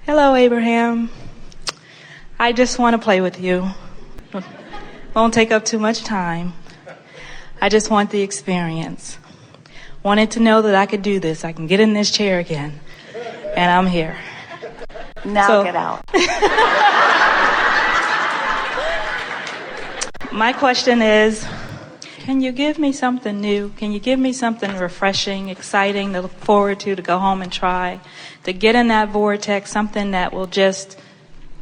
Hello, Abraham. I just want to play with you. Won't take up too much time. I just want the experience. Wanted to know that I could do this. I can get in this chair again. And I'm here. Now get out. My question is, can you give me something new? Can you give me something refreshing, exciting to look forward to go home and try? To get in that vortex, something that will just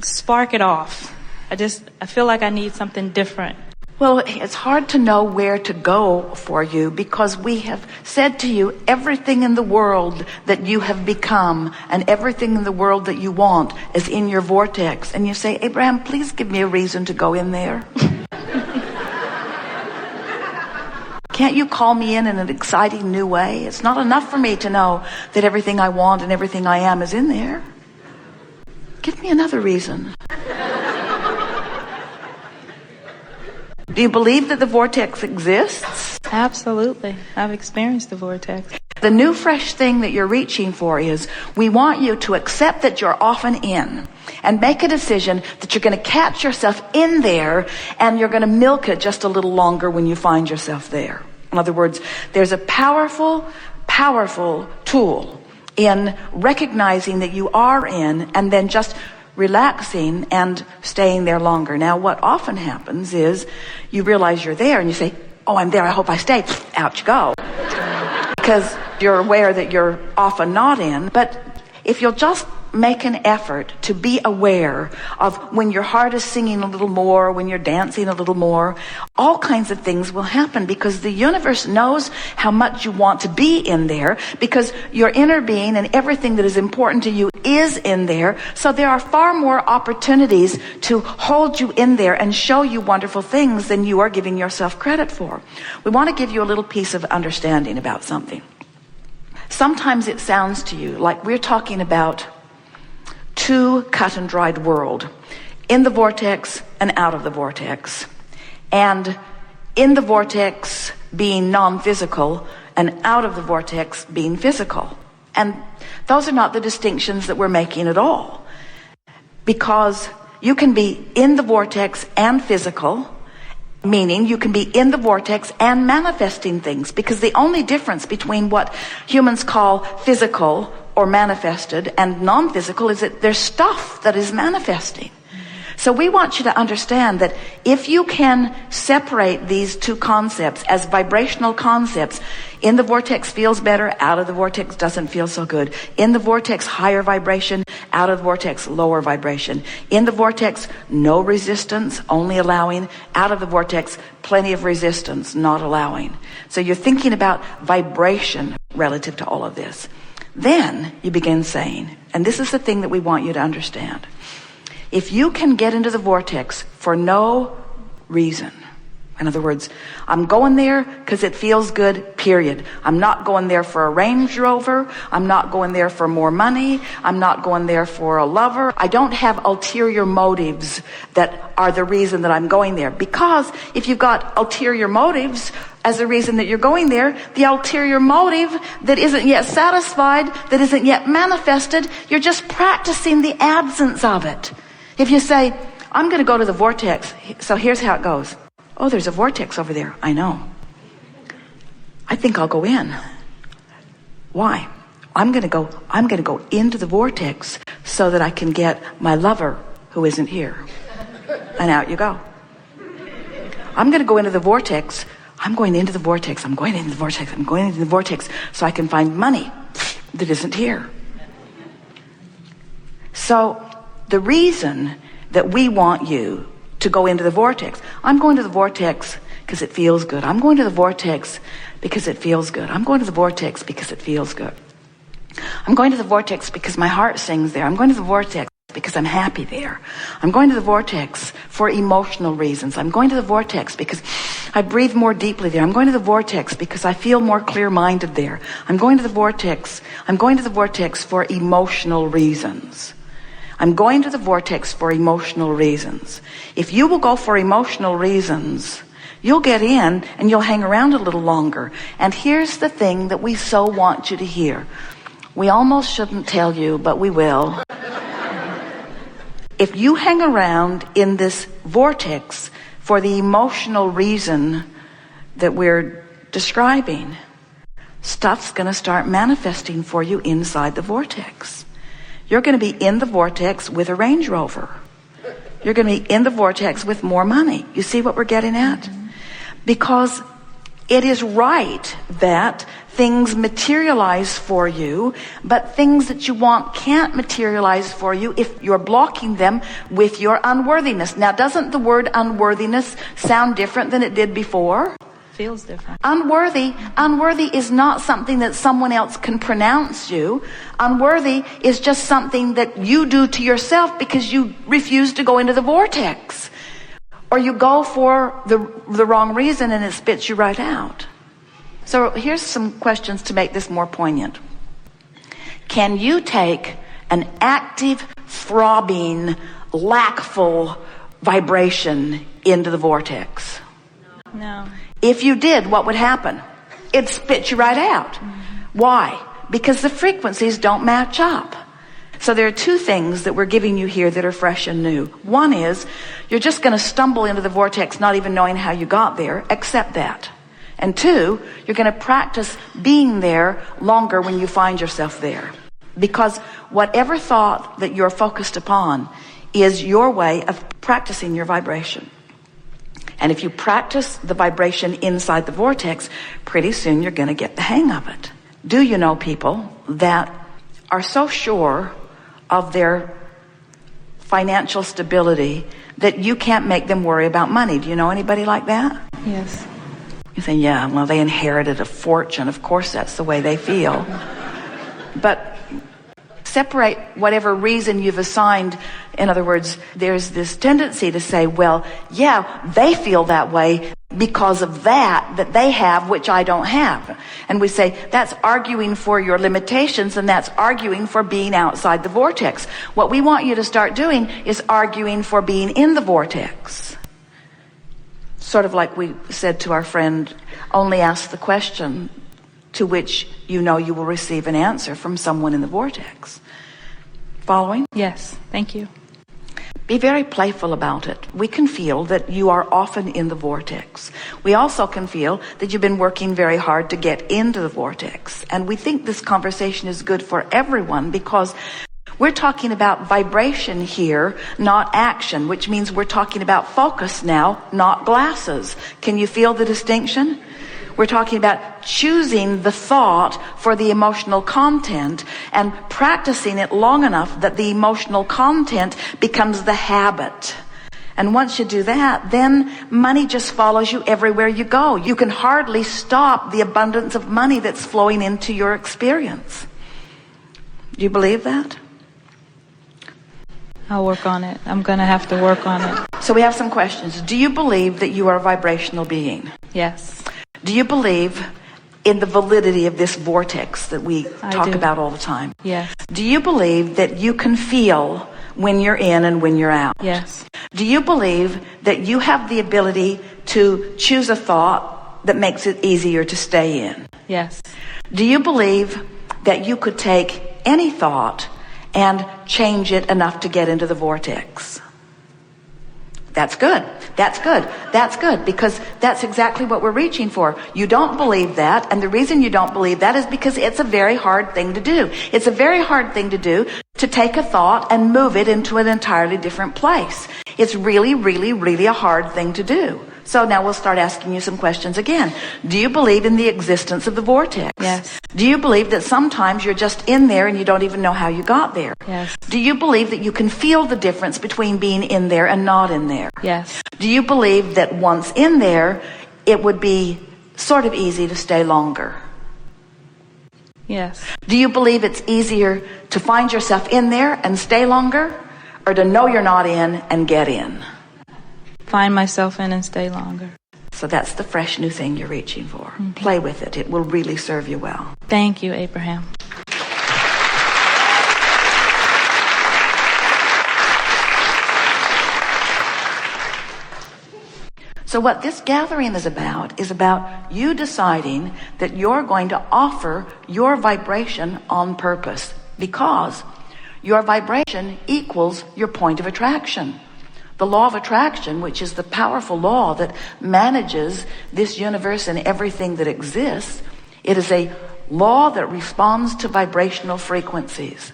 spark it off. I feel like I need something different. Well, it's hard to know where to go for you because we have said to you everything in the world that you have become and everything in the world that you want is in your vortex. And you say, Abraham, please give me a reason to go in there. Can't you call me in an exciting new way? It's not enough for me to know that everything I want and everything I am is in there. Give me another reason. Do you believe that the vortex exists? Absolutely. I've experienced the vortex. The new fresh thing that you're reaching for is we want you to accept that you're often in and make a decision that you're going to catch yourself in there and you're going to milk it just a little longer when you find yourself there. In other words, there's a powerful, powerful tool in recognizing that you are in and then just relaxing and staying there longer. Now, what often happens is you realize you're there and you say, oh, I'm there, I hope I stay. Out you go. Because you're aware that you're often not in. But if you'll just make an effort to be aware of when your heart is singing a little more, when you're dancing a little more, all kinds of things will happen because the universe knows how much you want to be in there because your inner being and everything that is important to you is in there. So there are far more opportunities to hold you in there and show you wonderful things than you are giving yourself credit for. We want to give you a little piece of understanding about something. Sometimes it sounds to you like we're talking about two cut and dried world, in the vortex and out of the vortex, and in the vortex being non-physical and out of the vortex being physical. And those are not the distinctions that we're making at all, because you can be in the vortex and physical, meaning you can be in the vortex and manifesting things, because the only difference between what humans call physical or manifested and non-physical is that there's stuff that is manifesting. So we want you to understand that if you can separate these two concepts as vibrational concepts, in the vortex feels better, out of the vortex doesn't feel so good. In the vortex, higher vibration, out of the vortex, lower vibration. In the vortex, no resistance, only allowing. Out of the vortex, plenty of resistance, not allowing. So you're thinking about vibration relative to all of this. Then you begin saying, and this is the thing that we want you to understand, if you can get into the vortex for no reason, in other words, I'm going there because it feels good, period. I'm not going there for a Range Rover. I'm not going there for more money. I'm not going there for a lover. I don't have ulterior motives that are the reason that I'm going there. Because if you've got ulterior motives as the reason that you're going there, the ulterior motive that isn't yet satisfied, that isn't yet manifested, you're just practicing the absence of it. If you say, I'm going to go to the vortex, so here's how it goes. Oh, there's a vortex over there. I know. I think I'll go in. Why? I'm going to go into the vortex so that I can get my lover who isn't here. And out you go. I'm going to go into the vortex. I'm going into the vortex. I'm going into the vortex. I'm going into the vortex so I can find money that isn't here. So the reason that we want you to go into the vortex, I'm going to the vortex because it feels good. I'm going to the vortex because it feels good. I'm going to the vortex because it feels good. I'm going to the vortex because my heart sings there. I'm going to the vortex because I'm happy there. I'm going to the vortex for emotional reasons. I'm going to the vortex because I breathe more deeply there. I'm going to the vortex because I feel more clear-minded there. I'm going to the vortex. I'm going to the vortex for emotional reasons. I'm going to the vortex for emotional reasons. If you will go for emotional reasons, you'll get in and you'll hang around a little longer. And here's the thing that we so want you to hear. We almost shouldn't tell you, but we will. If you hang around in this vortex for the emotional reason that we're describing, stuff's going to start manifesting for you inside the vortex. You're going to be in the vortex with a Range Rover. You're going to be in the vortex with more money. You see what we're getting at? Because it is right that things materialize for you, but things that you want can't materialize for you if you're blocking them with your unworthiness. Now, doesn't the word unworthiness sound different than it did before? Feels different. Unworthy is not something that someone else can pronounce you. Unworthy is just something that you do to yourself because you refuse to go into the vortex. Or you go for the wrong reason and it spits you right out. So here's some questions to make this more poignant. Can you take an active, throbbing, lackful vibration into the vortex? No. If you did, what would happen? It'd spit you right out. Why? Because the frequencies don't match up. So there are two things that we're giving you here that are fresh and new. One is, you're just going to stumble into the vortex not even knowing how you got there. Accept that. And two, you're going to practice being there longer when you find yourself there. Because whatever thought that you're focused upon is your way of practicing your vibration. And if you practice the vibration inside the vortex, pretty soon you're going to get the hang of it. Do you know people that are so sure of their financial stability that you can't make them worry about money? Do you know anybody like that? Yes. You say, yeah, well, they inherited a fortune. Of course, that's the way they feel. But separate whatever reason you've assigned. In other words, there's this tendency to say, well, yeah, they feel that way because of that they have, which I don't have. And we say, that's arguing for your limitations, and that's arguing for being outside the vortex. What we want you to start doing is arguing for being in the vortex. Sort of like we said to our friend, only ask the question to which you know you will receive an answer from someone in the vortex. Following? Yes. Thank you. Be very playful about it. We can feel that you are often in the vortex. We also can feel that you've been working very hard to get into the vortex. And we think this conversation is good for everyone because we're talking about vibration here, not action, which means we're talking about focus now, not glasses. Can you feel the distinction? We're talking about choosing the thought for the emotional content and practicing it long enough that the emotional content becomes the habit. And once you do that, then money just follows you everywhere you go. You can hardly stop the abundance of money that's flowing into your experience. Do you believe that? I'll work on it. I'm going to have to work on it. So we have some questions. Do you believe that you are a vibrational being? Yes. Do you believe in the validity of this vortex that we talk about all the time? Yes. Do you believe that you can feel when you're in and when you're out? Yes. Do you believe that you have the ability to choose a thought that makes it easier to stay in? Yes. Do you believe that you could take any thought and change it enough to get into the vortex? That's good. That's good. That's good, because that's exactly what we're reaching for. You don't believe that, and the reason you don't believe that is because it's a very hard thing to do. It's a very hard thing to do to take a thought and move it into an entirely different place. It's really, really, really a hard thing to do. So now we'll start asking you some questions again. Do you believe in the existence of the vortex? Yes. Do you believe that sometimes you're just in there and you don't even know how you got there? Yes. Do you believe that you can feel the difference between being in there and not in there? Yes. Do you believe that once in there, it would be sort of easy to stay longer? Yes. Do you believe it's easier to find yourself in there and stay longer, or to know you're not in and get in? Find myself in and stay longer. So that's the fresh new thing you're reaching for. Mm-hmm. Play with it. It will really serve you well. Thank you, Abraham. So what this gathering is about you deciding that you're going to offer your vibration on purpose, because your vibration equals your point of attraction. The law of attraction, which is the powerful law that manages this universe and everything that exists, it is a law that responds to vibrational frequencies.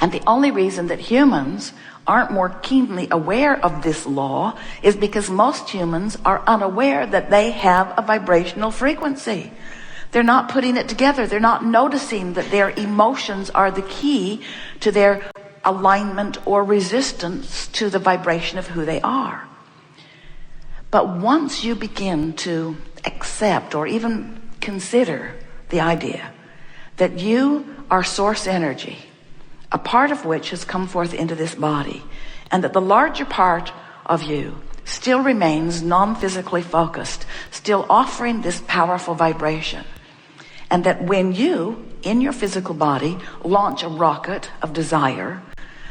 And the only reason that humans aren't more keenly aware of this law is because most humans are unaware that they have a vibrational frequency. They're not putting it together. They're not noticing that their emotions are the key to their alignment or resistance to the vibration of who they are. But once you begin to accept or even consider the idea that you are source energy, a part of which has come forth into this body, and that the larger part of you still remains non-physically focused, still offering this powerful vibration, and that when you, in your physical body, launch a rocket of desire,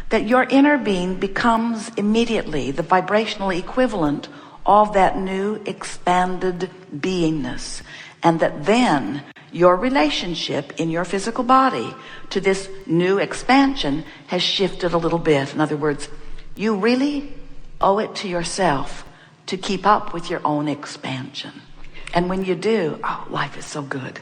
that your inner being becomes immediately the vibrational equivalent of that new expanded beingness, and that then your relationship in your physical body to this new expansion has shifted a little bit. In other words, you really owe it to yourself to keep up with your own expansion. And when you do, oh, life is so good.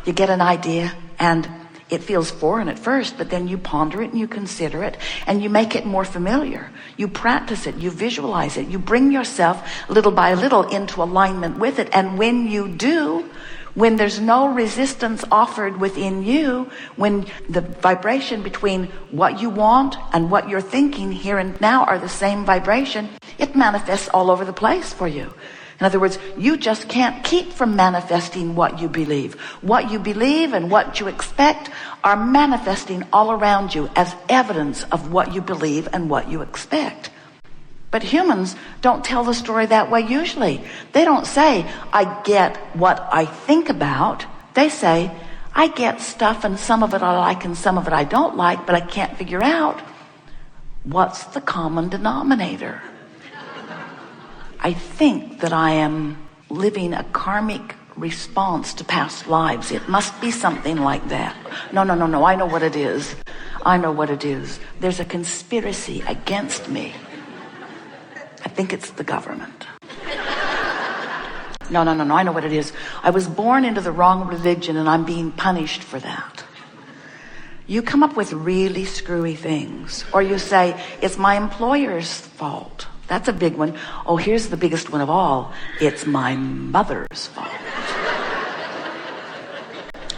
You get an idea and it feels foreign at first, but then you ponder it and you consider it and you make it more familiar. You practice it, you visualize it, you bring yourself little by little into alignment with it. And when you do, when there's no resistance offered within you, when the vibration between what you want and what you're thinking here and now are the same vibration, it manifests all over the place for you. In other words, you just can't keep from manifesting what you believe. What you believe and what you expect are manifesting all around you as evidence of what you believe and what you expect. But humans don't tell the story that way usually. They don't say, I get what I think about. They say, I get stuff and some of it I like and some of it I don't like, but I can't figure out what's the common denominator. I think that I am living a karmic response to past lives. It must be something like that. No. I know what it is. I know what it is. There's a conspiracy against me. I think it's the government. No. I know what it is. I was born into the wrong religion and I'm being punished for that. You come up with really screwy things. Or you say, it's my employer's fault. That's a big one. Oh, here's the biggest one of all. It's my mother's fault.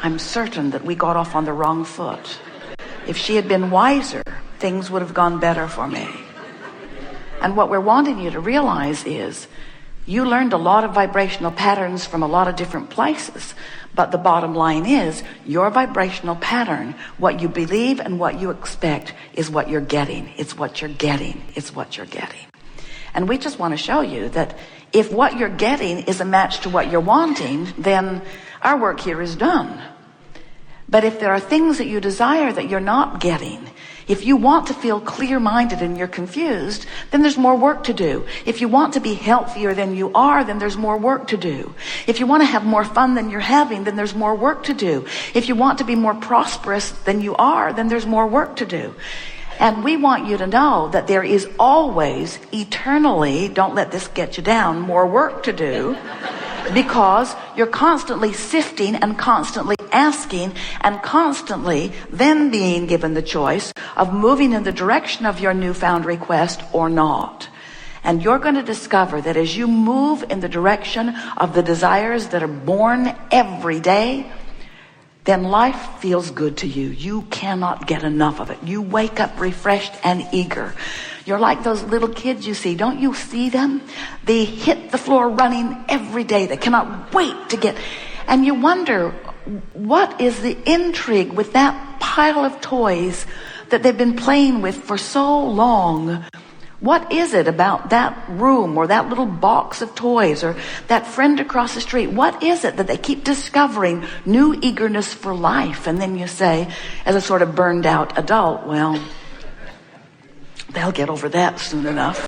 I'm certain that we got off on the wrong foot. If she had been wiser, things would have gone better for me. And what we're wanting you to realize is you learned a lot of vibrational patterns from a lot of different places. But the bottom line is your vibrational pattern, what you believe and what you expect is what you're getting. It's what you're getting. It's what you're getting. And we just want to show you that if what you're getting is a match to what you're wanting, then our work here is done. But if there are things that you desire that you're not getting, if you want to feel clear-minded and you're confused, then there's more work to do. If you want to be healthier than you are, then there's more work to do. If you want to have more fun than you're having, then there's more work to do. If you want to be more prosperous than you are, then there's more work to do. And we want you to know that there is always, eternally, don't let this get you down, more work to do, because you're constantly sifting and constantly asking and constantly then being given the choice of moving in the direction of your newfound request or not. And you're going to discover that as you move in the direction of the desires that are born every day, then life feels good to you. You cannot get enough of it. You wake up refreshed and eager. You're like those little kids you see. Don't you see them? They hit the floor running every day. They cannot wait to get... And you wonder, what is the intrigue with that pile of toys that they've been playing with for so long? What is it about that room or that little box of toys or that friend across the street? What is it that they keep discovering new eagerness for life? And then you say, as a sort of burned out adult, well, they'll get over that soon enough.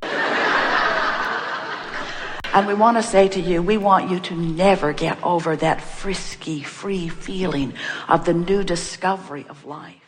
And we want to say to you, we want you to never get over that frisky, free feeling of the new discovery of life.